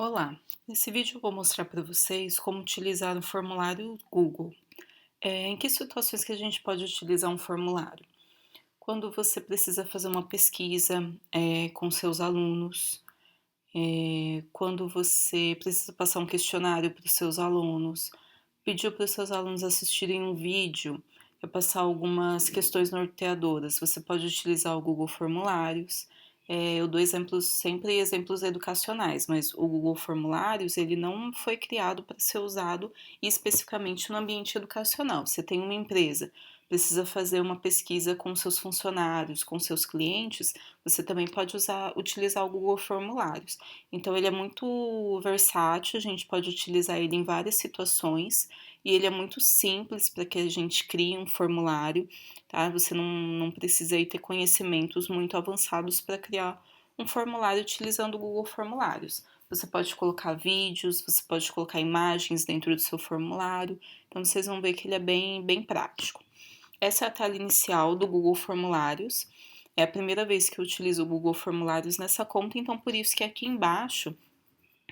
Olá, nesse vídeo eu vou mostrar para vocês como utilizar o formulário Google. Em que situações que a gente pode utilizar um formulário? Quando você precisa fazer uma pesquisa com seus alunos, quando você precisa passar um questionário para os seus alunos, pediu para os seus alunos assistirem um vídeo para passar algumas questões norteadoras, você pode utilizar o Google Formulários. Eu dou exemplos, sempre exemplos educacionais, mas o Google Formulários ele não foi criado para ser usado especificamente no ambiente educacional. Você tem uma empresa, precisa fazer uma pesquisa com seus funcionários, com seus clientes, você também pode utilizar o Google Formulários. Então ele é muito versátil, a gente pode utilizar ele em várias situações e ele é muito simples para que a gente crie um formulário, tá? Você não precisa aí ter conhecimentos muito avançados para criar um formulário utilizando o Google Formulários. Você pode colocar vídeos, você pode colocar imagens dentro do seu formulário, então vocês vão ver que ele é bem prático. Essa é a tela inicial do Google Formulários. É a primeira vez que eu utilizo o Google Formulários nessa conta, então por isso que aqui embaixo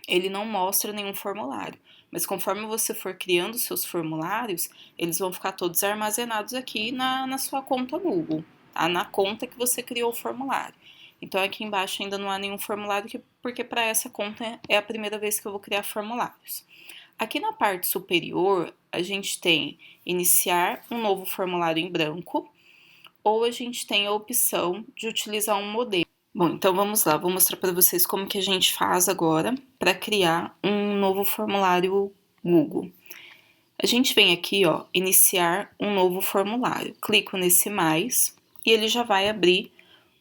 ele não mostra nenhum formulário. Mas conforme você for criando seus formulários, eles vão ficar todos armazenados aqui na sua conta Google, tá? Na conta que você criou o formulário. Então aqui embaixo ainda não há nenhum formulário, porque para essa conta é a primeira vez que eu vou criar formulários. Aqui na parte superior, a gente tem iniciar um novo formulário em branco, ou a gente tem a opção de utilizar um modelo. Bom, então vamos lá, vou mostrar para vocês como que a gente faz agora para criar um novo formulário Google. A gente vem aqui, ó, iniciar um novo formulário. Clico nesse mais e ele já vai abrir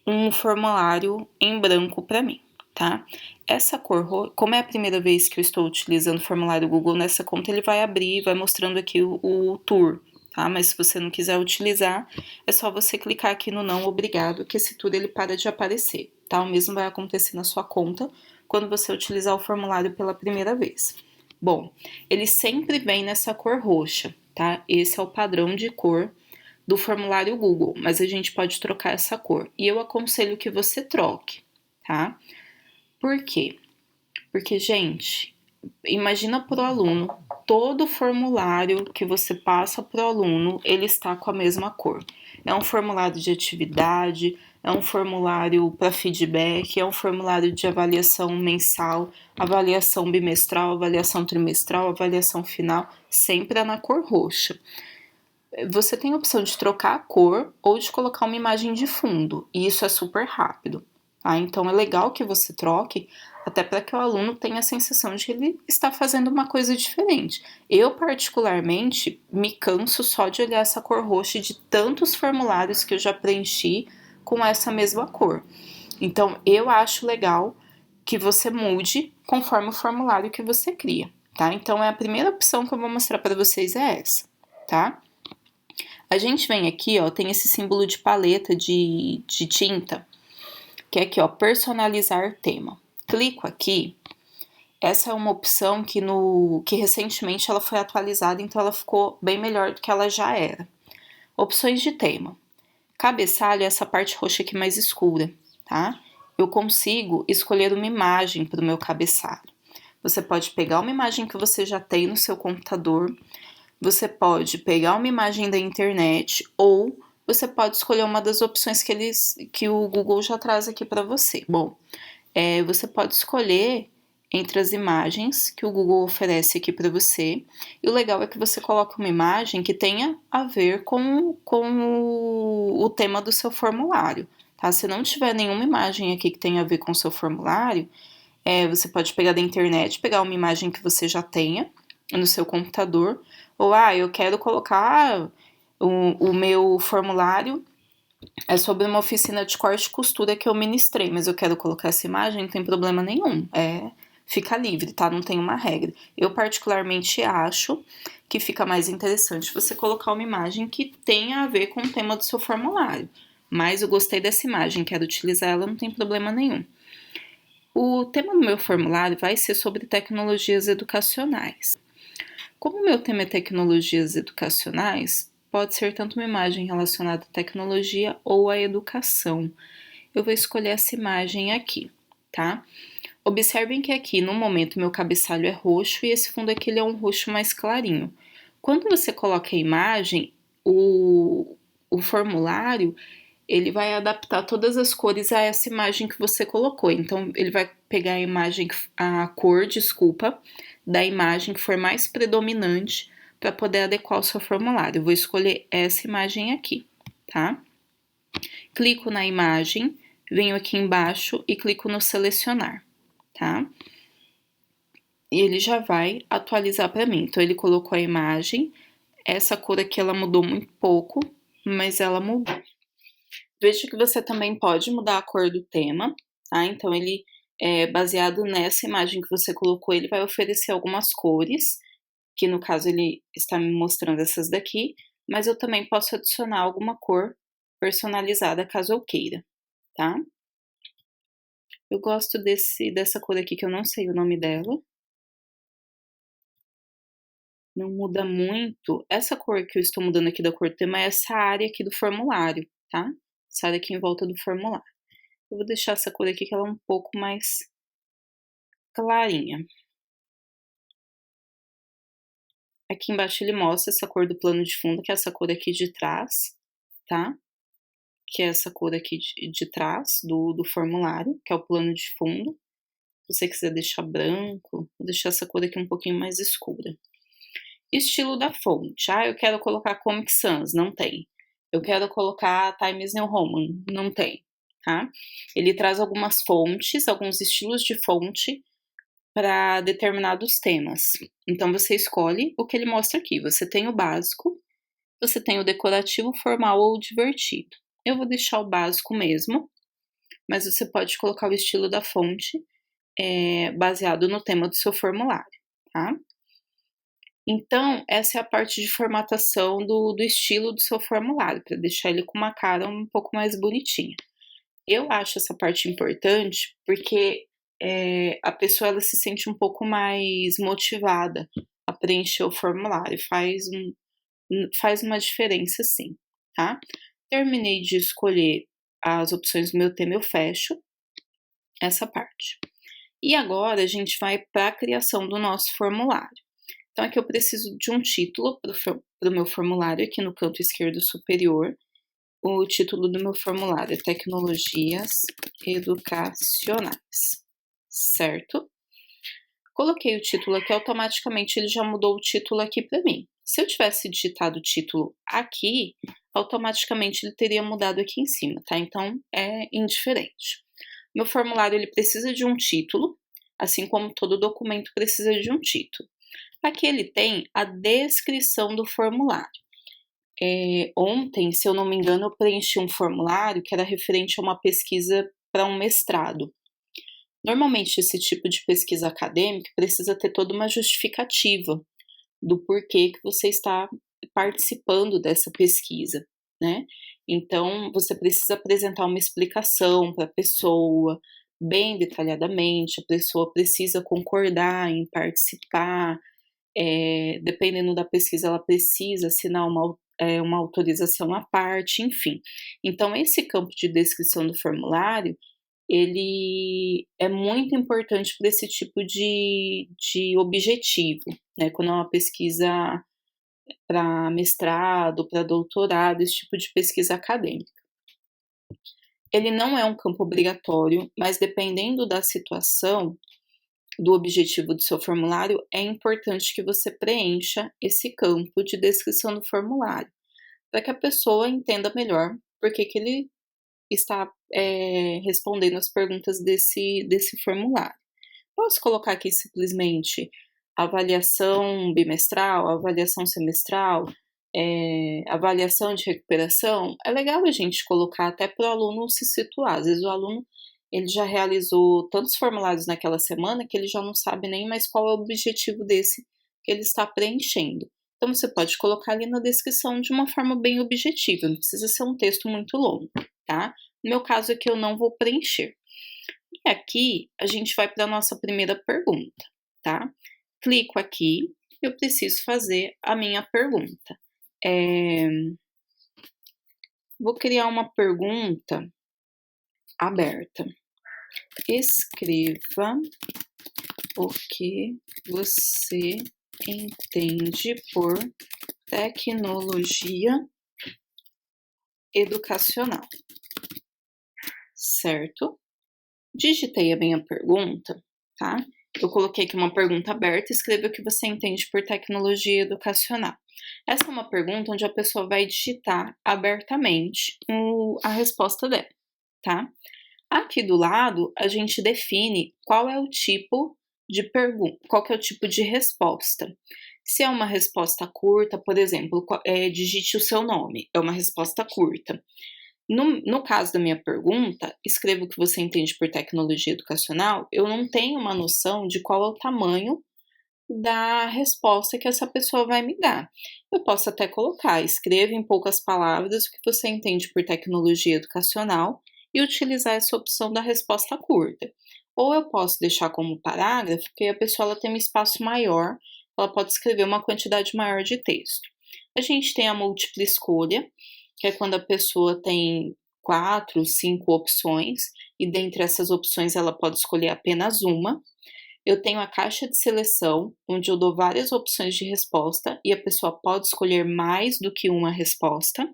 um formulário em branco para mim, tá? Essa cor, como é a primeira vez que eu estou utilizando o formulário Google nessa conta, ele vai abrir, vai mostrando aqui o tour, tá? Mas se você não quiser utilizar, é só você clicar aqui no não obrigado, que esse tour ele para de aparecer, tá? O mesmo vai acontecer na sua conta quando você utilizar o formulário pela primeira vez. Bom, ele sempre vem nessa cor roxa, tá? Esse é o padrão de cor do formulário Google, mas a gente pode trocar essa cor. E eu aconselho que você troque, tá? Por quê? Porque, gente, imagina pro aluno, todo formulário que você passa pro aluno, ele está com a mesma cor. É um formulário de atividade, é um formulário para feedback, é um formulário de avaliação mensal, avaliação bimestral, avaliação trimestral, avaliação final, sempre é na cor roxa. Você tem a opção de trocar a cor ou de colocar uma imagem de fundo, e isso é super rápido, tá? Então é legal que você troque, até para que o aluno tenha a sensação de que ele está fazendo uma coisa diferente. Eu, particularmente, me canso só de olhar essa cor roxa de tantos formulários que eu já preenchi com essa mesma cor. Então, eu acho legal que você mude conforme o formulário que você cria, tá? Então, a primeira opção que eu vou mostrar para vocês é essa, tá? A gente vem aqui, ó, tem esse símbolo de paleta de tinta, que é aqui, ó, personalizar tema. Clico aqui, essa é uma opção que recentemente ela foi atualizada, então ela ficou bem melhor do que ela já era. Opções de tema. Cabeçalho é essa parte roxa aqui mais escura, tá? Eu consigo escolher uma imagem para o meu cabeçalho. Você pode pegar uma imagem que você já tem no seu computador, você pode pegar uma imagem da internet ou você pode escolher uma das opções que o Google já traz aqui para você. Bom, você pode escolher entre as imagens que o Google oferece aqui para você. E o legal é que você coloca uma imagem que tenha a ver com o tema do seu formulário. Tá? Se não tiver nenhuma imagem aqui que tenha a ver com o seu formulário, você pode pegar da internet, pegar uma imagem que você já tenha no seu computador, ou eu quero colocar o meu formulário é sobre uma oficina de corte e costura que eu ministrei, mas eu quero colocar essa imagem, não tem problema nenhum. Fica livre, tá? Não tem uma regra. Eu particularmente acho que fica mais interessante você colocar uma imagem que tenha a ver com o tema do seu formulário. Mas eu gostei dessa imagem, quero utilizar ela, não tem problema nenhum. O tema do meu formulário vai ser sobre tecnologias educacionais. Como o meu tema é tecnologias educacionais, pode ser tanto uma imagem relacionada à tecnologia ou à educação. Eu vou escolher essa imagem aqui, tá? Observem que aqui no momento meu cabeçalho é roxo e esse fundo aqui ele é um roxo mais clarinho. Quando você coloca a imagem, o formulário ele vai adaptar todas as cores a essa imagem que você colocou. Então, ele vai pegar a imagem, a cor, desculpa, da imagem que for mais predominante para poder adequar o seu formulário. Eu vou escolher essa imagem aqui, tá? Clico na imagem, venho aqui embaixo e clico no selecionar, tá? E ele já vai atualizar para mim. Então, ele colocou a imagem, essa cor aqui ela mudou muito pouco, mas ela mudou. Veja que você também pode mudar a cor do tema, tá? Então, ele, baseado nessa imagem que você colocou, ele vai oferecer algumas cores, que no caso ele está me mostrando essas daqui, mas eu também posso adicionar alguma cor personalizada caso eu queira, tá? Eu gosto dessa cor aqui que eu não sei o nome dela. Não muda muito. Essa cor que eu estou mudando aqui da cor do tema é essa área aqui do formulário, tá? Essa área aqui em volta do formulário. Eu vou deixar essa cor aqui que ela é um pouco mais clarinha. Aqui embaixo ele mostra essa cor do plano de fundo, que é essa cor aqui de trás, tá? Que é essa cor aqui de trás do formulário, que é o plano de fundo. Se você quiser deixar branco, vou deixar essa cor aqui um pouquinho mais escura. Estilo da fonte. Ah, eu quero colocar Comic Sans, não tem. Eu quero colocar Times New Roman, não tem, tá? Ele traz algumas fontes, alguns estilos de fonte para determinados temas. Então você escolhe o que ele mostra aqui. Você tem o básico, você tem o decorativo, formal ou divertido. Eu vou deixar o básico mesmo, mas você pode colocar o estilo da fonte baseado no tema do seu formulário, tá? Então, essa é a parte de formatação do estilo do seu formulário, para deixar ele com uma cara um pouco mais bonitinha. Eu acho essa parte importante porque a pessoa ela se sente um pouco mais motivada a preencher o formulário, faz uma diferença sim, tá? Terminei de escolher as opções do meu tema, eu fecho essa parte. E agora a gente vai para a criação do nosso formulário. Então, aqui eu preciso de um título para o meu formulário, aqui no canto esquerdo superior. O título do meu formulário é Tecnologias Educacionais, certo? Coloquei o título aqui, automaticamente ele já mudou o título aqui para mim. Se eu tivesse digitado o título aqui, automaticamente ele teria mudado aqui em cima, tá? Então, é indiferente. Meu formulário ele precisa de um título, assim como todo documento precisa de um título. Aqui ele tem a descrição do formulário. Ontem, se eu não me engano, eu preenchi um formulário que era referente a uma pesquisa para um mestrado. Normalmente, esse tipo de pesquisa acadêmica precisa ter toda uma justificativa do porquê que você está participando dessa pesquisa, né? Então, você precisa apresentar uma explicação para a pessoa, bem detalhadamente, a pessoa precisa concordar em participar, dependendo da pesquisa, ela precisa assinar uma autorização à parte, enfim. Então, esse campo de descrição do formulário, ele é muito importante para esse tipo de objetivo, né? Quando é uma pesquisa para mestrado, para doutorado, esse tipo de pesquisa acadêmica. Ele não é um campo obrigatório, mas dependendo da situação, do objetivo do seu formulário, é importante que você preencha esse campo de descrição do formulário, para que a pessoa entenda melhor por que ele está respondendo as perguntas desse formulário. Posso colocar aqui simplesmente avaliação bimestral, avaliação semestral, avaliação de recuperação? É legal a gente colocar até para o aluno se situar. Às vezes o aluno ele já realizou tantos formulários naquela semana que ele já não sabe nem mais qual é o objetivo desse que ele está preenchendo. Então você pode colocar ali na descrição de uma forma bem objetiva, não precisa ser um texto muito longo, tá? No meu caso aqui eu não vou preencher. E aqui a gente vai para a nossa primeira pergunta, tá? Clico aqui, eu preciso fazer a minha pergunta. Vou criar uma pergunta aberta. Escreva o que você entende por tecnologia educacional, certo? Digitei a minha pergunta, tá? Eu coloquei aqui uma pergunta aberta, escreva o que você entende por tecnologia educacional. Essa é uma pergunta onde a pessoa vai digitar abertamente a resposta dela, tá? Aqui do lado, a gente define qual é o tipo de pergunta, qual que é o tipo de resposta. Se é uma resposta curta, por exemplo, digite o seu nome, é uma resposta curta. No caso da minha pergunta, escreva o que você entende por tecnologia educacional, eu não tenho uma noção de qual é o tamanho da resposta que essa pessoa vai me dar. Eu posso até colocar, escreva em poucas palavras o que você entende por tecnologia educacional e utilizar essa opção da resposta curta. Ou eu posso deixar como parágrafo, porque a pessoa ela tem um espaço maior, ela pode escrever uma quantidade maior de texto. A gente tem a múltipla escolha, que é quando a pessoa tem 4, 5 opções, e dentre essas opções ela pode escolher apenas uma. Eu tenho a caixa de seleção, onde eu dou várias opções de resposta e a pessoa pode escolher mais do que uma resposta.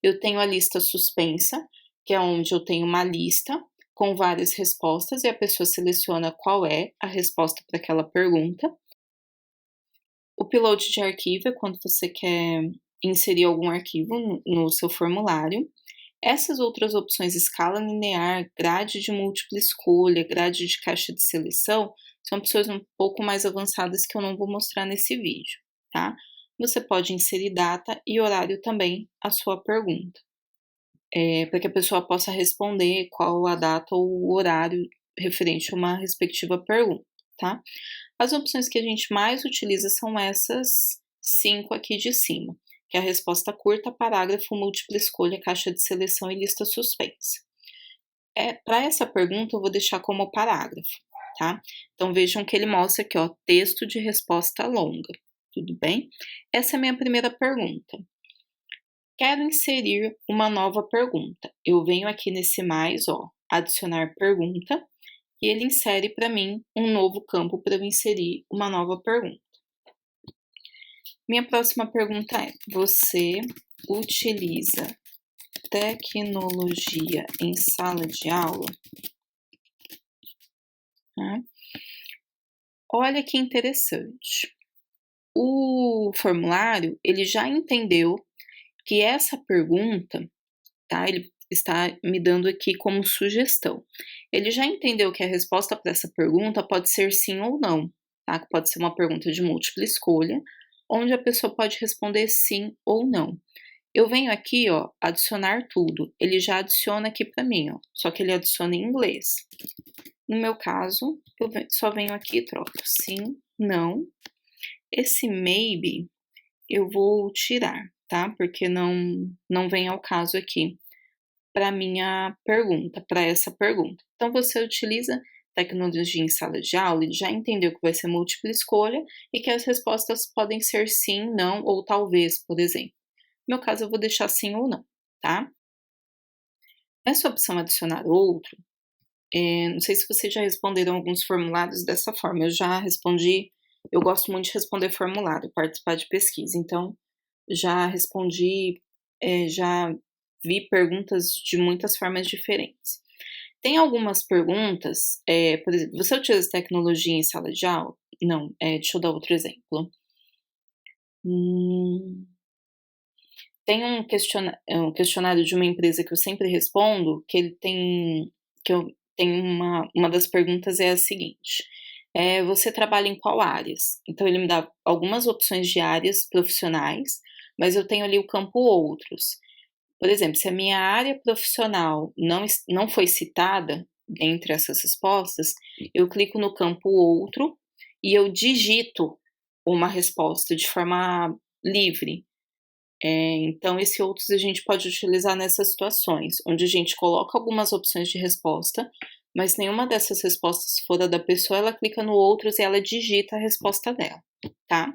Eu tenho a lista suspensa, que é onde eu tenho uma lista com várias respostas e a pessoa seleciona qual é a resposta para aquela pergunta. O upload de arquivo é quando você quer inserir algum arquivo no seu formulário. Essas outras opções, escala linear, grade de múltipla escolha, grade de caixa de seleção, são opções um pouco mais avançadas que eu não vou mostrar nesse vídeo, tá? Você pode inserir data e horário também à sua pergunta, para que a pessoa possa responder qual a data ou o horário referente a uma respectiva pergunta, tá? As opções que a gente mais utiliza são essas 5 aqui de cima, que é a resposta curta, parágrafo, múltipla escolha, caixa de seleção e lista suspensa. Para essa pergunta eu vou deixar como parágrafo, tá? Então vejam que ele mostra aqui, ó, texto de resposta longa, tudo bem? Essa é a minha primeira pergunta. Quero inserir uma nova pergunta. Eu venho aqui nesse mais, ó, adicionar pergunta, e ele insere para mim um novo campo para eu inserir uma nova pergunta. Minha próxima pergunta é: você utiliza tecnologia em sala de aula? Olha que interessante. O formulário, ele já entendeu que essa pergunta, tá? Ele está me dando aqui como sugestão. Ele já entendeu que a resposta para essa pergunta pode ser sim ou não, tá? Que pode ser uma pergunta de múltipla escolha, onde a pessoa pode responder sim ou não. Eu venho aqui, ó, adicionar tudo. Ele já adiciona aqui para mim, ó, só que ele adiciona em inglês. No meu caso, eu só venho aqui e troco sim, não. Esse maybe eu vou tirar, tá? Porque não vem ao caso aqui para minha pergunta, para essa pergunta. Então você utiliza tecnologia em sala de aula, ele já entendeu que vai ser múltipla escolha e que as respostas podem ser sim, não ou talvez, por exemplo. No meu caso eu vou deixar sim ou não, tá? Essa opção adicionar outro, não sei se vocês já responderam alguns formulários dessa forma, eu já respondi, eu gosto muito de responder formulário, participar de pesquisa, então já respondi, já vi perguntas de muitas formas diferentes. Tem algumas perguntas, por exemplo, você utiliza tecnologia em sala de aula? Não, deixa eu dar outro exemplo. Tem um questionário de uma empresa que eu sempre respondo, que ele tem, que eu tenho uma das perguntas é a seguinte: você trabalha em qual áreas? Então ele me dá algumas opções de áreas profissionais, mas eu tenho ali o campo outros. Por exemplo, se a minha área profissional não foi citada entre essas respostas, eu clico no campo outro e eu digito uma resposta de forma livre. Então, esse outros a gente pode utilizar nessas situações, onde a gente coloca algumas opções de resposta, mas nenhuma dessas respostas for a da pessoa, ela clica no outros e ela digita a resposta dela, tá?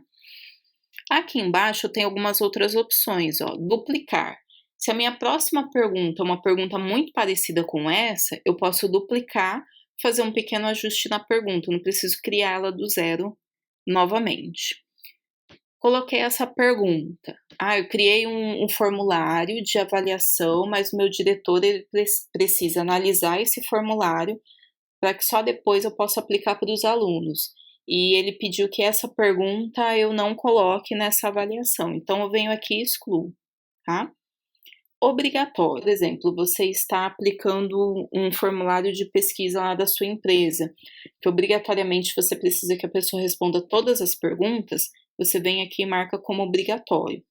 Aqui embaixo tem algumas outras opções, ó, duplicar. Se a minha próxima pergunta é uma pergunta muito parecida com essa, eu posso duplicar, fazer um pequeno ajuste na pergunta, não preciso criar ela do zero novamente. Coloquei essa pergunta. Eu criei um formulário de avaliação, mas o meu diretor ele precisa analisar esse formulário para que só depois eu possa aplicar para os alunos. E ele pediu que essa pergunta eu não coloque nessa avaliação. Então eu venho aqui e excluo, tá? Obrigatório. Por exemplo, você está aplicando um formulário de pesquisa lá da sua empresa, que obrigatoriamente você precisa que a pessoa responda todas as perguntas, você vem aqui e marca como obrigatório,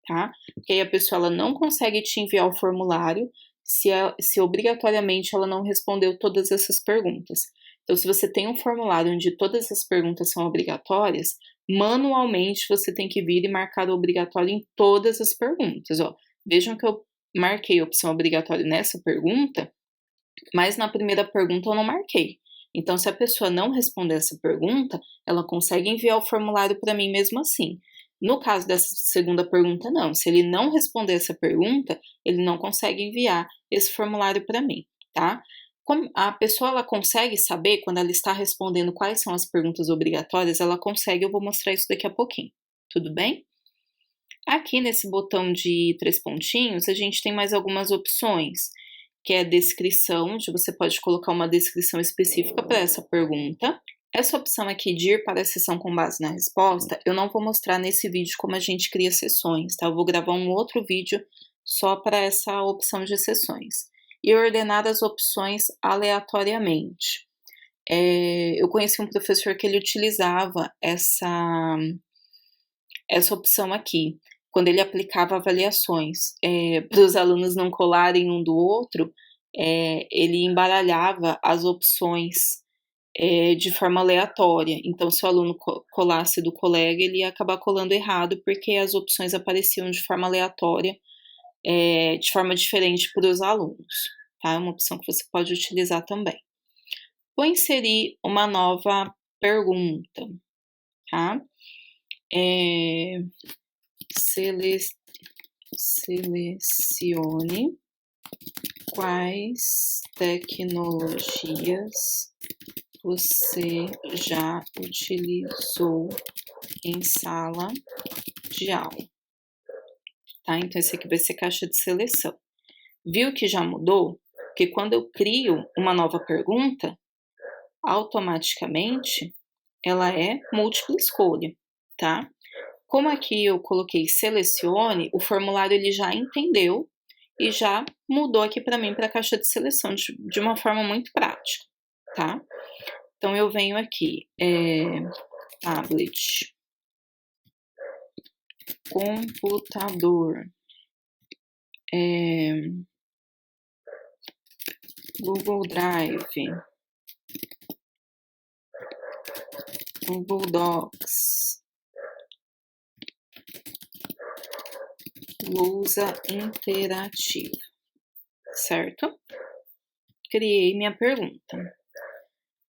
tá? Porque aí a pessoa ela não consegue te enviar o formulário se obrigatoriamente ela não respondeu todas essas perguntas. Então, se você tem um formulário onde todas as perguntas são obrigatórias, manualmente você tem que vir e marcar o obrigatório em todas as perguntas, ó. Vejam que eu marquei a opção obrigatório nessa pergunta, mas na primeira pergunta eu não marquei. Então, se a pessoa não responder essa pergunta, ela consegue enviar o formulário para mim mesmo assim. No caso dessa segunda pergunta, não. Se ele não responder essa pergunta, ele não consegue enviar esse formulário para mim, tá? Como a pessoa ela consegue saber quando ela está respondendo quais são as perguntas obrigatórias, ela consegue, eu vou mostrar isso daqui a pouquinho. Tudo bem? Aqui nesse botão de 3 pontinhos, a gente tem mais algumas opções, que é a descrição, onde você pode colocar uma descrição específica para essa pergunta. Essa opção aqui de ir para a sessão com base na resposta, eu não vou mostrar nesse vídeo como a gente cria sessões, tá? Eu vou gravar um outro vídeo só para essa opção de sessões. E ordenar as opções aleatoriamente. Eu conheci um professor que ele utilizava essa opção aqui, quando ele aplicava avaliações, para os alunos não colarem um do outro, ele embaralhava as opções de forma aleatória. Então, se o aluno colasse do colega, ele ia acabar colando errado, porque as opções apareciam de forma aleatória, de forma diferente para os alunos, tá? É uma opção que você pode utilizar também. Vou inserir uma nova pergunta, tá? Selecione quais tecnologias você já utilizou em sala de aula, tá? Então, esse aqui vai ser caixa de seleção. Viu que já mudou? Porque quando eu crio uma nova pergunta, automaticamente ela é múltipla escolha, tá? Como aqui eu coloquei selecione, o formulário ele já entendeu e já mudou aqui para mim para a caixa de seleção de uma forma muito prática, tá? Então eu venho aqui, tablet, computador, Google Drive, Google Docs, lousa interativa, certo? Criei minha pergunta.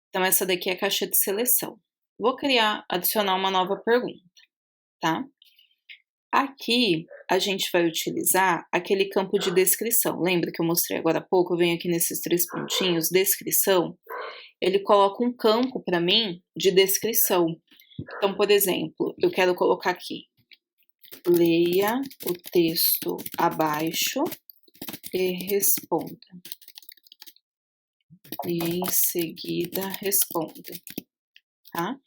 Então, essa daqui é a caixa de seleção. Vou adicionar uma nova pergunta, tá? Aqui, a gente vai utilizar aquele campo de descrição. Lembra que eu mostrei agora há pouco? Eu venho aqui nesses 3 pontinhos, descrição. Ele coloca um campo para mim de descrição. Então, por exemplo, eu quero colocar aqui, leia o texto abaixo e responda. E em seguida responda, tá?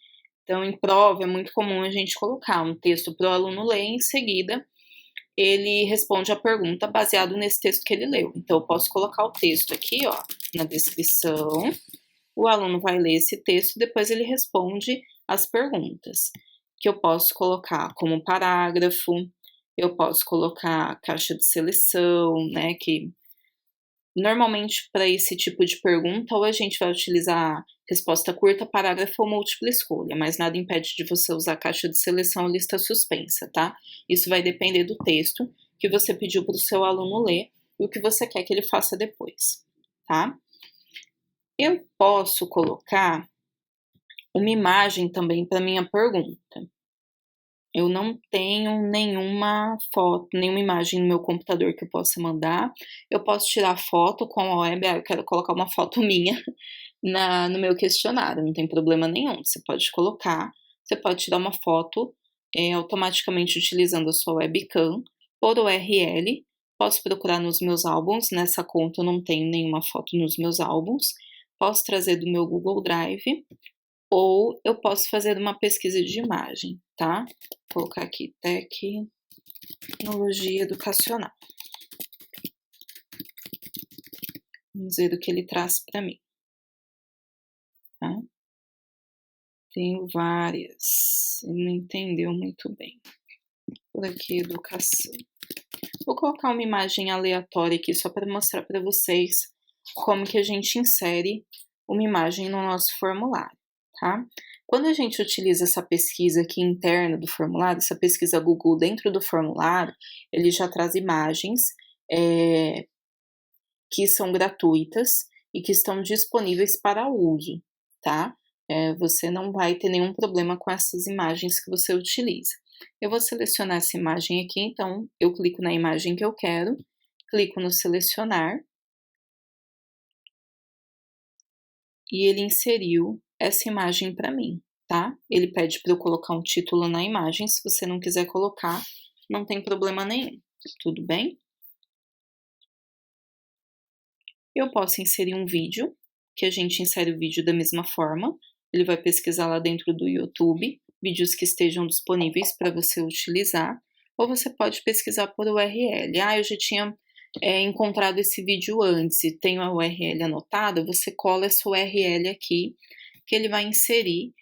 Então, em prova é muito comum a gente colocar um texto para o aluno ler e em seguida ele responde a pergunta baseado nesse texto que ele leu. Então, eu posso colocar o texto aqui, ó, na descrição. O aluno vai ler esse texto e depois ele responde as perguntas, que eu posso colocar como parágrafo, eu posso colocar caixa de seleção, né, que normalmente para esse tipo de pergunta ou a gente vai utilizar resposta curta, parágrafo ou múltipla escolha, mas nada impede de você usar caixa de seleção ou lista suspensa, tá? Isso vai depender do texto que você pediu para o seu aluno ler e o que você quer que ele faça depois, tá? Eu posso colocar uma imagem também para minha pergunta. Eu não tenho nenhuma foto, nenhuma imagem no meu computador que eu possa mandar. Eu posso tirar foto com a web, eu quero colocar uma foto minha no meu questionário, não tem problema nenhum. Você pode colocar, você pode tirar uma foto automaticamente utilizando a sua webcam por URL. Posso procurar nos meus álbuns, nessa conta eu não tenho nenhuma foto nos meus álbuns. Posso trazer do meu Google Drive ou eu posso fazer uma pesquisa de imagem, tá? Vou colocar aqui tecnologia educacional. Vamos ver o que ele traz para mim, tá? Tenho várias, ele não entendeu muito bem. Por aqui, educação. Vou colocar uma imagem aleatória aqui só para mostrar para vocês como que a gente insere uma imagem no nosso formulário, tá? Quando a gente utiliza essa pesquisa aqui interna do formulário, essa pesquisa Google dentro do formulário, ele já traz imagens que são gratuitas e que estão disponíveis para uso, tá? Você não vai ter nenhum problema com essas imagens que você utiliza. Eu vou selecionar essa imagem aqui, então eu clico na imagem que eu quero, clico no selecionar e ele inseriu essa imagem para mim, tá? Ele pede para eu colocar um título na imagem, se você não quiser colocar, não tem problema nenhum, tudo bem? Eu posso inserir um vídeo, que a gente insere o vídeo da mesma forma, ele vai pesquisar lá dentro do YouTube, vídeos que estejam disponíveis para você utilizar, ou você pode pesquisar por URL. Eu já tinha encontrado esse vídeo antes e tenho a URL anotada, você cola essa URL aqui, que ele vai inserir,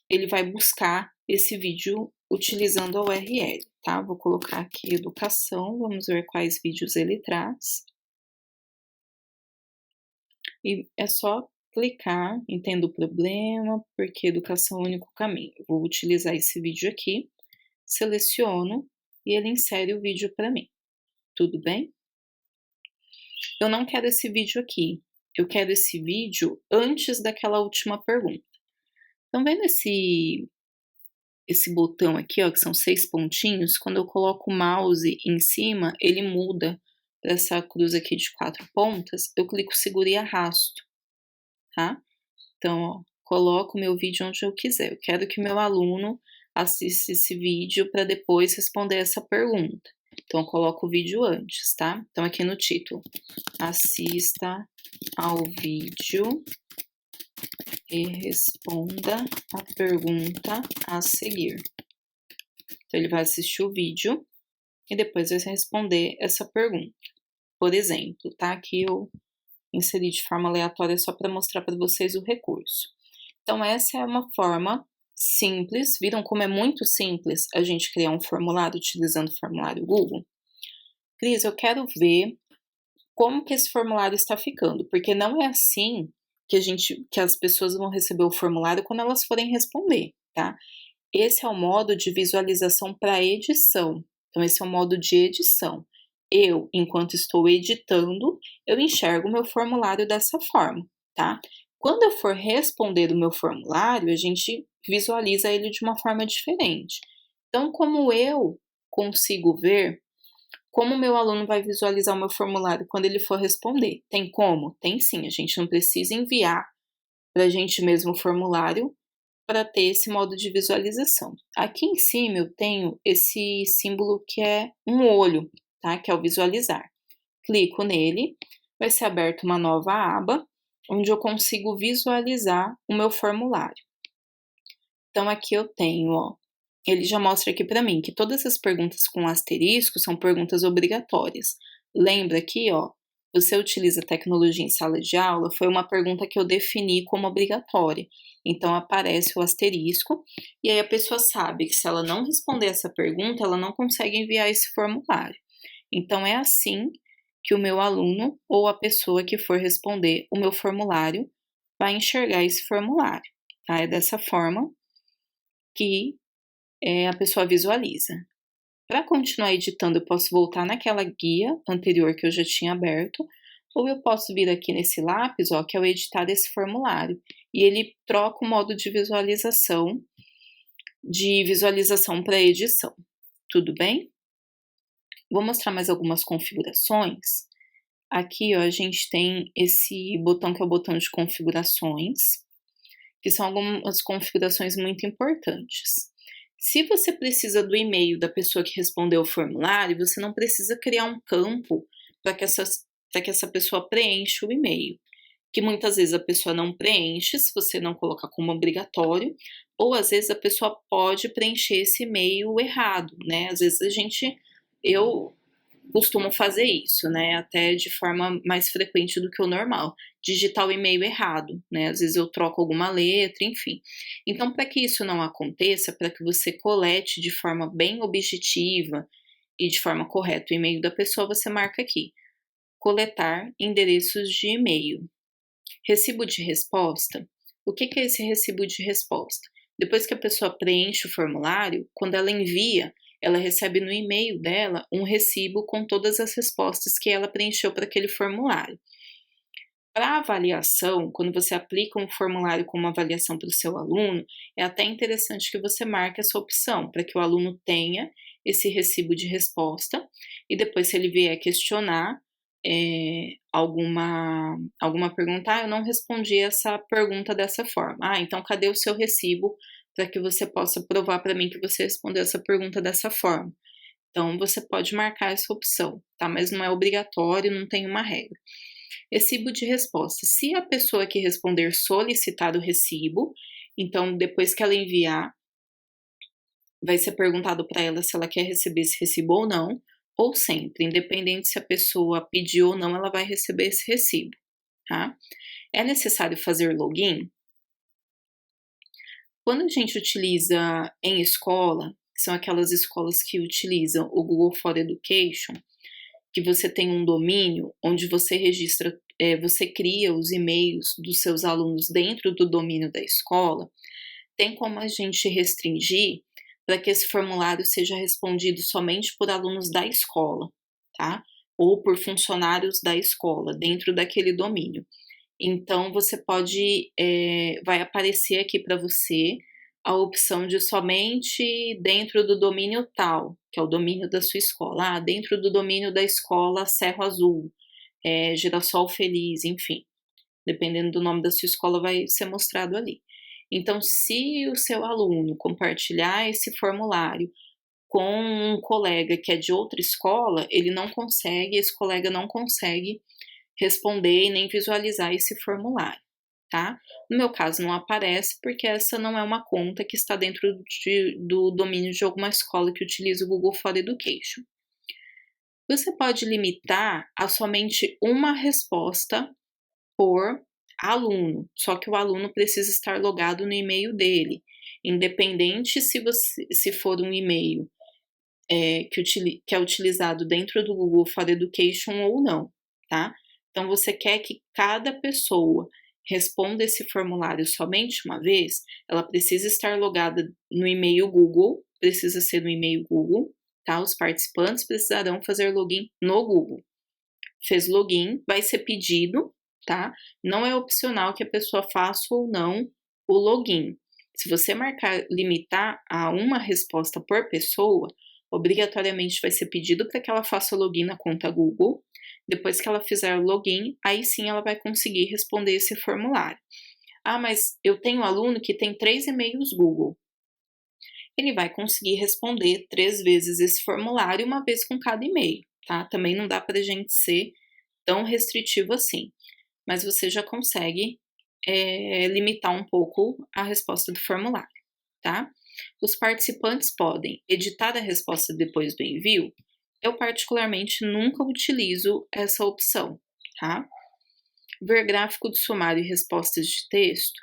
ele vai buscar esse vídeo utilizando a URL, tá? Vou colocar aqui educação, vamos ver quais vídeos ele traz. E é só clicar, entendo o problema, porque educação é o único caminho. Vou utilizar esse vídeo aqui, seleciono e ele insere o vídeo para mim. Tudo bem? Eu não quero esse vídeo aqui, eu quero esse vídeo antes daquela última pergunta. Estão vendo esse botão aqui, ó, que são 6 pontinhos? Quando eu coloco o mouse em cima, ele muda para essa cruz aqui de 4 pontas, eu clico, seguro e arrasto, tá? Então, ó, coloco o meu vídeo onde eu quiser. Eu quero que o meu aluno assista esse vídeo para depois responder essa pergunta. Então, eu coloco o vídeo antes, tá? Então, aqui no título, assista ao vídeo e responda a pergunta a seguir. Então, ele vai assistir o vídeo e depois vai responder essa pergunta. Por exemplo, tá? Aqui eu inseri de forma aleatória só para mostrar para vocês o recurso. Então, essa é uma forma simples. Viram como é muito simples a gente criar um formulário utilizando o formulário Google? Cris, eu quero ver como que esse formulário está ficando, porque não é assim que as pessoas vão receber o formulário quando elas forem responder, tá? Esse é o modo de visualização para edição. Então, esse é o modo de edição. Eu, enquanto estou editando, eu enxergo o meu formulário dessa forma, tá? Quando eu for responder o meu formulário, a gente visualiza ele de uma forma diferente. Então, como eu consigo ver como o meu aluno vai visualizar o meu formulário quando ele for responder? Tem como? Tem sim, a gente não precisa enviar para a gente mesmo o formulário para ter esse modo de visualização. Aqui em cima eu tenho esse símbolo que é um olho, tá? Que é o visualizar. Clico nele, vai ser aberta uma nova aba, onde eu consigo visualizar o meu formulário. Então aqui eu tenho, ó, ele já mostra aqui para mim que todas as perguntas com asterisco são perguntas obrigatórias. Lembra aqui, ó, você utiliza tecnologia em sala de aula? Foi uma pergunta que eu defini como obrigatória. Então aparece o asterisco e aí a pessoa sabe que se ela não responder essa pergunta, ela não consegue enviar esse formulário. Então é assim que o meu aluno ou a pessoa que for responder o meu formulário vai enxergar esse formulário, tá? É dessa forma que a pessoa visualiza. Para continuar editando, eu posso voltar naquela guia anterior que eu já tinha aberto, ou eu posso vir aqui nesse lápis, ó, que é o editar esse formulário, e ele troca o modo de visualização de visualização para edição. Tudo bem? Vou mostrar mais algumas configurações. Aqui, ó, a gente tem esse botão que é o botão de configurações, que são algumas configurações muito importantes. Se você precisa do e-mail da pessoa que respondeu o formulário, você não precisa criar um campo para que essa pessoa preencha o e-mail, que muitas vezes a pessoa não preenche, se você não colocar como obrigatório, ou às vezes a pessoa pode preencher esse e-mail errado, né? Às vezes eu costumo fazer isso, né? Até de forma mais frequente do que o normal. Digitar o e-mail errado, né? Às vezes eu troco alguma letra, enfim. Então, para que isso não aconteça, para que você colete de forma bem objetiva e de forma correta o e-mail da pessoa, você marca aqui: coletar endereços de e-mail. Recibo de resposta. O que é esse recibo de resposta? Depois que a pessoa preenche o formulário, quando ela envia, ela recebe no e-mail dela um recibo com todas as respostas que ela preencheu para aquele formulário. Para avaliação, quando você aplica um formulário com uma avaliação para o seu aluno, é até interessante que você marque essa opção, para que o aluno tenha esse recibo de resposta e depois, se ele vier questionar alguma pergunta, eu não respondi essa pergunta dessa forma. Então cadê o seu recibo para que você possa provar para mim que você respondeu essa pergunta dessa forma? Então você pode marcar essa opção, tá? Mas não é obrigatório, não tem uma regra. Recibo de resposta. Se a pessoa que responder solicitar o recibo, então depois que ela enviar, vai ser perguntado para ela se ela quer receber esse recibo ou sempre, independente se a pessoa pediu ou não, ela vai receber esse recibo, tá? É necessário fazer login? Quando a gente utiliza em escola, são aquelas escolas que utilizam o Google for Education, que você tem um domínio onde você registra, você cria os e-mails dos seus alunos dentro do domínio da escola, tem como a gente restringir para que esse formulário seja respondido somente por alunos da escola, tá? Ou por funcionários da escola, dentro daquele domínio. Então, você pode, vai aparecer aqui para você a opção de somente dentro do domínio tal, que é o domínio da sua escola. Dentro do domínio da escola Cerro Azul, Girassol Feliz, enfim. Dependendo do nome da sua escola, vai ser mostrado ali. Então, se o seu aluno compartilhar esse formulário com um colega que é de outra escola, esse colega não consegue responder e nem visualizar esse formulário, tá? No meu caso, não aparece porque essa não é uma conta que está dentro do domínio de alguma escola que utiliza o Google for Education. Você pode limitar a somente uma resposta por aluno, só que o aluno precisa estar logado no e-mail dele, independente se for um e-mail que é utilizado dentro do Google for Education ou não, tá? Então você quer que cada pessoa responda esse formulário somente uma vez, ela precisa estar logada no e-mail Google, precisa ser no e-mail Google, tá? Os participantes precisarão fazer login no Google. Fez login, vai ser pedido, tá? Não é opcional que a pessoa faça ou não o login. Se você limitar a uma resposta por pessoa, obrigatoriamente vai ser pedido para que ela faça login na conta Google. Depois que ela fizer o login, aí sim ela vai conseguir responder esse formulário. Mas eu tenho um aluno que tem 3 e-mails Google. Ele vai conseguir responder 3 vezes esse formulário, uma vez com cada e-mail, tá? Também não dá para a gente ser tão restritivo assim, mas você já consegue limitar um pouco a resposta do formulário, tá? Os participantes podem editar a resposta depois do envio. Eu particularmente nunca utilizo essa opção, tá? Ver gráfico de sumário e respostas de texto.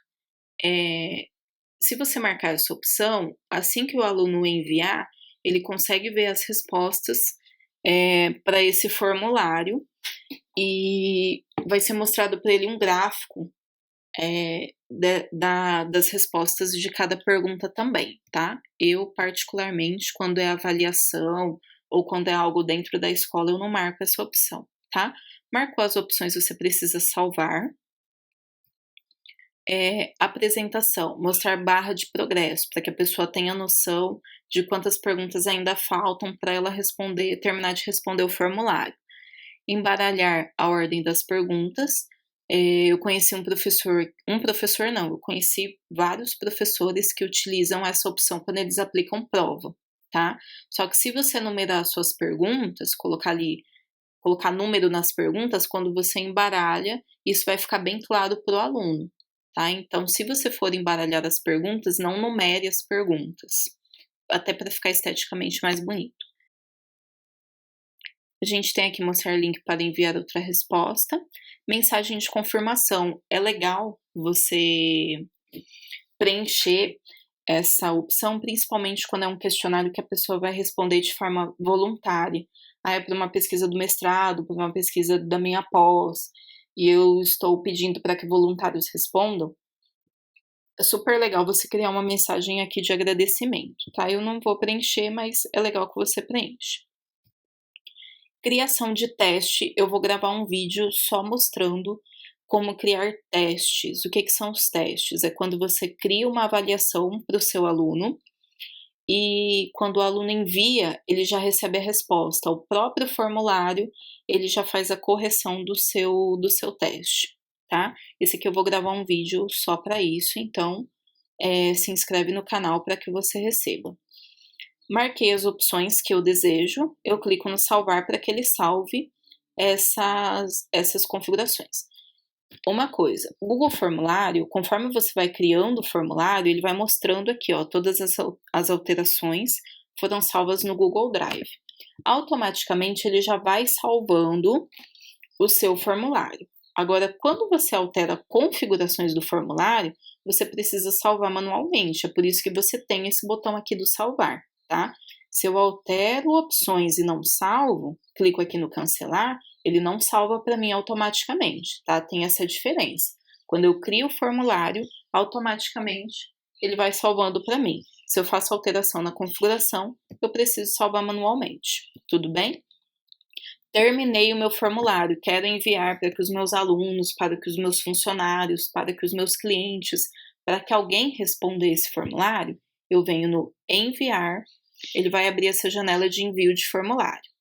Se você marcar essa opção, assim que o aluno enviar, ele consegue ver as respostas para esse formulário e vai ser mostrado para ele um gráfico das respostas de cada pergunta também, tá? Eu, particularmente, quando é avaliação ou quando é algo dentro da escola, eu não marco essa opção, tá? Marcou as opções, você precisa salvar. Apresentação, mostrar barra de progresso, para que a pessoa tenha noção de quantas perguntas ainda faltam para ela responder, terminar de responder o formulário. Embaralhar a ordem das perguntas. Eu conheci eu conheci vários professores que utilizam essa opção quando eles aplicam prova, tá? Só que se você numerar as suas perguntas, colocar número nas perguntas, quando você embaralha, isso vai ficar bem claro para o aluno, tá? Então, se você for embaralhar as perguntas, não numere as perguntas, até para ficar esteticamente mais bonito. A gente tem aqui mostrar link para enviar outra resposta. Mensagem de confirmação. É legal você preencher essa opção, principalmente quando é um questionário que a pessoa vai responder de forma voluntária. É para uma pesquisa do mestrado, para uma pesquisa da minha pós, e eu estou pedindo para que voluntários respondam. É super legal você criar uma mensagem aqui de agradecimento, tá? Eu não vou preencher, mas é legal que você preencha. Criação de teste, eu vou gravar um vídeo só mostrando como criar testes. O que são os testes? É quando você cria uma avaliação para o seu aluno e quando o aluno envia, ele já recebe a resposta. O próprio formulário, ele já faz a correção do seu teste, tá? Esse aqui eu vou gravar um vídeo só para isso, então se inscreve no canal para que você receba. Marquei as opções que eu desejo, eu clico no salvar para que ele salve essas configurações. Uma coisa, o Google Formulário, conforme você vai criando o formulário, ele vai mostrando aqui, ó, todas as alterações foram salvas no Google Drive. Automaticamente ele já vai salvando o seu formulário. Agora, quando você altera configurações do formulário, você precisa salvar manualmente, é por isso que você tem esse botão aqui do salvar, tá? Se eu altero opções e não salvo, clico aqui no cancelar, ele não salva para mim automaticamente, tá? Tem essa diferença. Quando eu crio o formulário, automaticamente ele vai salvando para mim. Se eu faço alteração na configuração, eu preciso salvar manualmente, tudo bem? Terminei o meu formulário, quero enviar para que os meus alunos, para que os meus funcionários, para que os meus clientes, para que alguém responda esse formulário, eu venho no enviar, ele vai abrir essa janela de envio de formulário.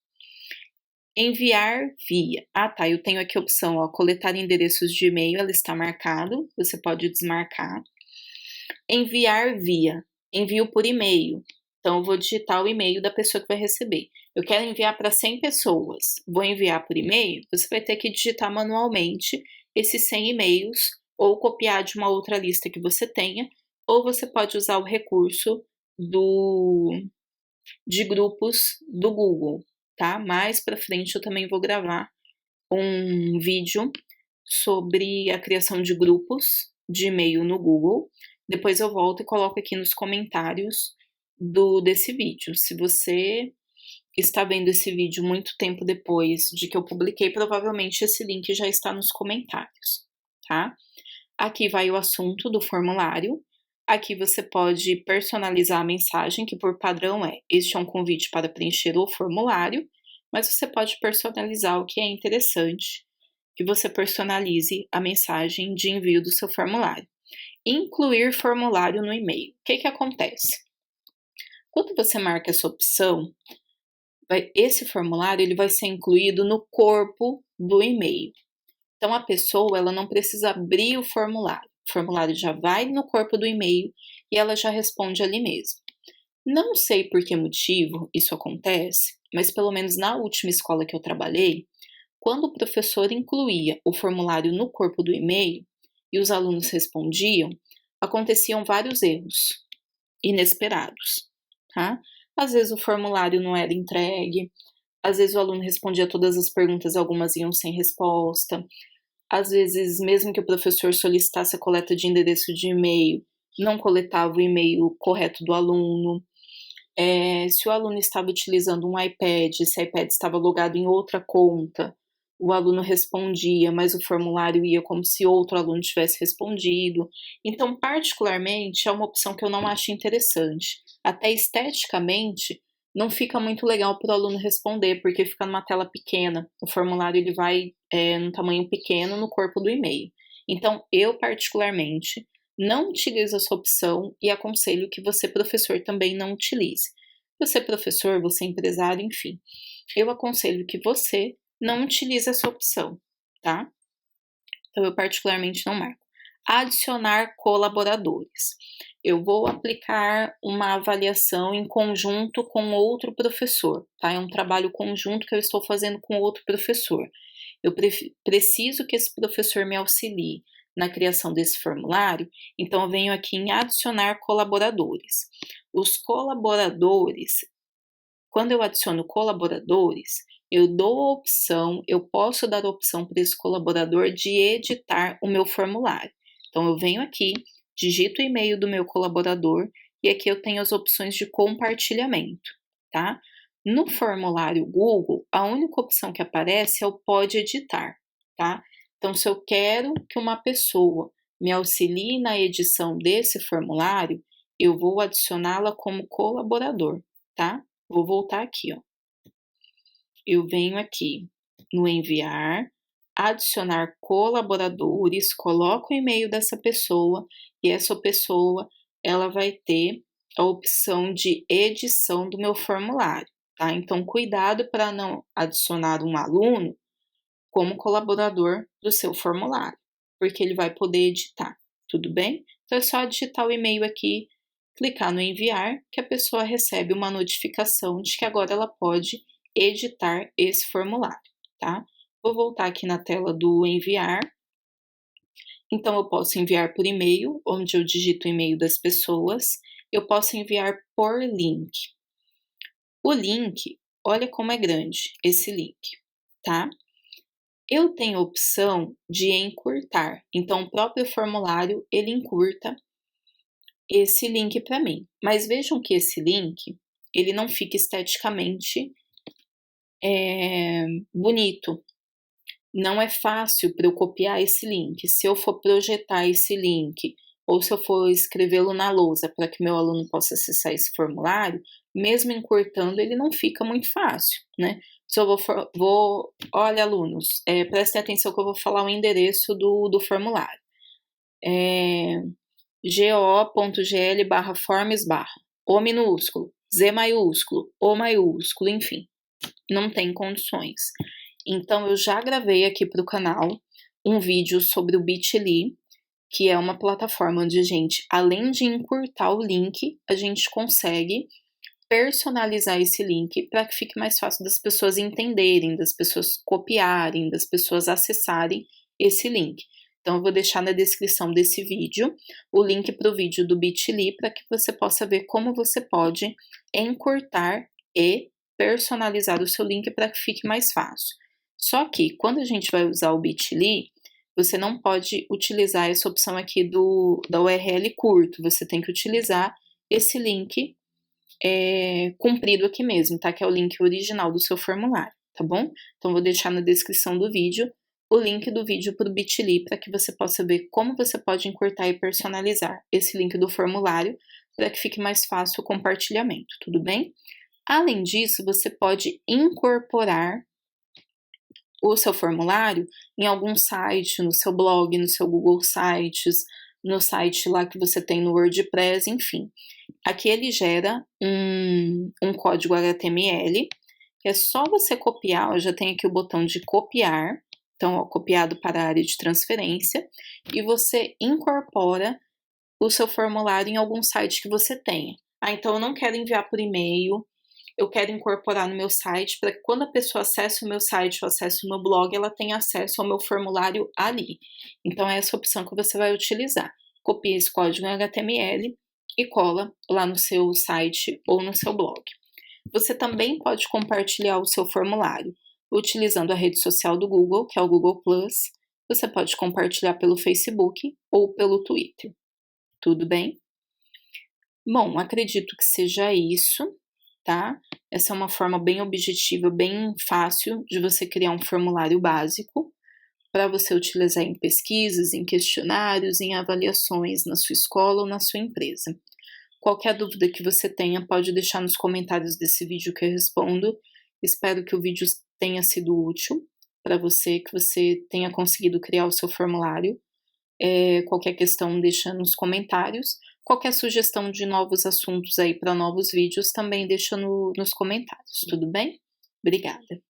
Enviar via. Tá, eu tenho aqui a opção, ó, coletar endereços de e-mail, ela está marcado, você pode desmarcar. Enviar via. Envio por e-mail. Então, eu vou digitar o e-mail da pessoa que vai receber. Eu quero enviar para 100 pessoas. Vou enviar por e-mail? Você vai ter que digitar manualmente esses 100 e-mails ou copiar de uma outra lista que você tenha, ou você pode usar o recurso de grupos do Google, tá? Mais para frente eu também vou gravar um vídeo sobre a criação de grupos de e-mail no Google. Depois eu volto e coloco aqui nos comentários desse vídeo. Se você está vendo esse vídeo muito tempo depois de que eu publiquei, provavelmente esse link já está nos comentários, tá? Aqui vai o assunto do formulário. Aqui você pode personalizar a mensagem, que por padrão este é um convite para preencher o formulário, mas você pode personalizar o que é interessante, que você personalize a mensagem de envio do seu formulário. Incluir formulário no e-mail. O que acontece? Quando você marca essa opção, esse formulário ele vai ser incluído no corpo do e-mail. Então, a pessoa ela não precisa abrir o formulário. O formulário já vai no corpo do e-mail e ela já responde ali mesmo. Não sei por que motivo isso acontece, mas pelo menos na última escola que eu trabalhei, quando o professor incluía o formulário no corpo do e-mail e os alunos respondiam, aconteciam vários erros inesperados, tá? Às vezes o formulário não era entregue, às vezes o aluno respondia todas as perguntas, algumas iam sem resposta. Às vezes, mesmo que o professor solicitasse a coleta de endereço de e-mail, não coletava o e-mail correto do aluno. Se o aluno estava utilizando um iPad, esse iPad estava logado em outra conta, o aluno respondia, mas o formulário ia como se outro aluno tivesse respondido. Então, particularmente, é uma opção que eu não acho interessante. Até esteticamente, não fica muito legal para o aluno responder, porque fica numa tela pequena. O formulário ele vai num tamanho pequeno no corpo do e-mail. Então, eu particularmente não utilizo essa opção e aconselho que você, professor, também não utilize. Você, professor, você empresário, enfim, eu aconselho que você não utilize essa opção, tá? Então, eu particularmente não marco. Adicionar colaboradores. Eu vou aplicar uma avaliação em conjunto com outro professor, tá? É um trabalho conjunto que eu estou fazendo com outro professor. Eu preciso que esse professor me auxilie na criação desse formulário, então eu venho aqui em adicionar colaboradores. Os colaboradores, quando eu adiciono colaboradores, eu dou a opção, eu posso dar a opção para esse colaborador de editar o meu formulário. Então, eu venho aqui, digito o e-mail do meu colaborador e aqui eu tenho as opções de compartilhamento, tá? No formulário Google, a única opção que aparece é o pode editar, tá? Então, se eu quero que uma pessoa me auxilie na edição desse formulário, eu vou adicioná-la como colaborador, tá? Vou voltar aqui, ó. Eu venho aqui no enviar, adicionar colaboradores, coloco o e-mail dessa pessoa e essa pessoa ela vai ter a opção de edição do meu formulário, tá? Então, cuidado para não adicionar um aluno como colaborador do seu formulário, porque ele vai poder editar, tudo bem? Então, é só digitar o e-mail aqui, clicar no enviar, que a pessoa recebe uma notificação de que agora ela pode editar esse formulário, tá? Vou voltar aqui na tela do enviar. Então, eu posso enviar por e-mail, onde eu digito o e-mail das pessoas. Eu posso enviar por link. O link, olha como é grande esse link, tá? Eu tenho a opção de encurtar, então o próprio formulário ele encurta esse link para mim. Mas vejam que esse link ele não fica esteticamente bonito. Não é fácil para eu copiar esse link. Se eu for projetar esse link ou se eu for escrevê-lo na lousa para que meu aluno possa acessar esse formulário, mesmo encurtando, ele não fica muito fácil, né? Se eu olha, alunos, prestem atenção que eu vou falar o endereço do formulário. go.gl/forms/ O minúsculo, Z maiúsculo, O maiúsculo, enfim, não tem condições. Então, eu já gravei aqui para o canal um vídeo sobre o Bitly, que é uma plataforma onde a gente, além de encurtar o link, a gente consegue personalizar esse link para que fique mais fácil das pessoas entenderem, das pessoas copiarem, das pessoas acessarem esse link. Então, eu vou deixar na descrição desse vídeo o link para o vídeo do Bitly para que você possa ver como você pode encurtar e personalizar o seu link para que fique mais fácil. Só que, quando a gente vai usar o Bitly, você não pode utilizar essa opção aqui da URL curto, você tem que utilizar esse link comprido aqui mesmo, tá? Que é o link original do seu formulário, tá bom? Então, vou deixar na descrição do vídeo o link do vídeo para o Bitly para que você possa ver como você pode encurtar e personalizar esse link do formulário para que fique mais fácil o compartilhamento, tudo bem? Além disso, você pode incorporar o seu formulário em algum site, no seu blog, no seu Google Sites, no site lá que você tem no WordPress, enfim. Aqui ele gera um código HTML, que é só você copiar, ó, já tem aqui o botão de copiar, então, ó, copiado para a área de transferência, e você incorpora o seu formulário em algum site que você tenha. Ah, então eu não quero enviar por e-mail, eu quero incorporar no meu site para que quando a pessoa acesse o meu site ou acesse o meu blog, ela tenha acesso ao meu formulário ali. Então, é essa opção que você vai utilizar. Copia esse código em HTML e cola lá no seu site ou no seu blog. Você também pode compartilhar o seu formulário utilizando a rede social do Google, que é o Google+. Você pode compartilhar pelo Facebook ou pelo Twitter. Tudo bem? Bom, acredito que seja isso, tá? Essa é uma forma bem objetiva, bem fácil de você criar um formulário básico para você utilizar em pesquisas, em questionários, em avaliações na sua escola ou na sua empresa. Qualquer dúvida que você tenha, pode deixar nos comentários desse vídeo que eu respondo. Espero que o vídeo tenha sido útil para você, que você tenha conseguido criar o seu formulário. Qualquer questão deixa nos comentários. Qualquer sugestão de novos assuntos aí para novos vídeos também deixa nos comentários, tudo bem? Obrigada.